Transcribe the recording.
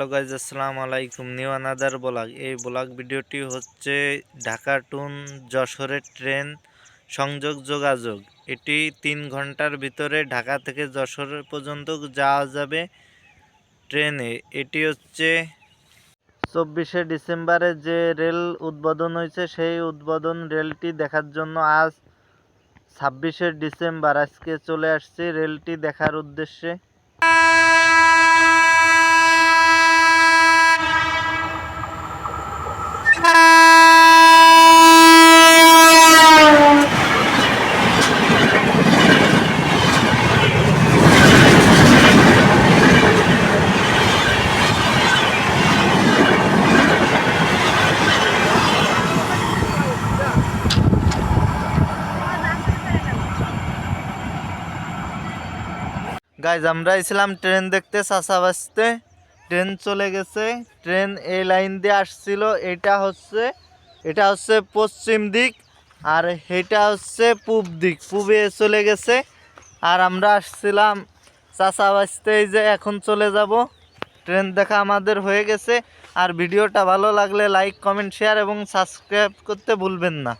Hello guys, আসসালামু আলাইকুম। New another blog. এই ব্লগ ভিডিওটি হচ্ছে ঢাকা টু যশোরের ট্রেন সংযোগ যোগাযোগ। এটি 3 ঘন্টার ভিতরে ঢাকা থেকে যশোর পর্যন্ত যাওয়া যাবে ট্রেনে। এটি হচ্ছে 24শে ডিসেম্বরে যে রেল উদ্বোধন হয়েছে, সেই উদ্বোধন রেলটি দেখার জন্য আজ 26শে ডিসেম্বর আজকে চলে আসছি রেলটি দেখার উদ্দেশ্যে। গাইজ, আমরা ছিলাম ট্রেন দেখতে চাষাবাসতে। ট্রেন চলে গেছে। ট্রেন এই লাইন দিয়ে আসছিল। এটা হচ্ছে পশ্চিম দিক, আর এটা হচ্ছে পূব দিক। পূবে চলে গেছে, আর আমরা আসছিলাম চাষাবাসতে। এই যে এখন চলে যাব। ট্রেন দেখা আমাদের হয়ে গেছে। আর ভিডিওটা ভালো লাগলে লাইক, কমেন্ট, শেয়ার এবং সাবস্ক্রাইব করতে ভুলবেন না।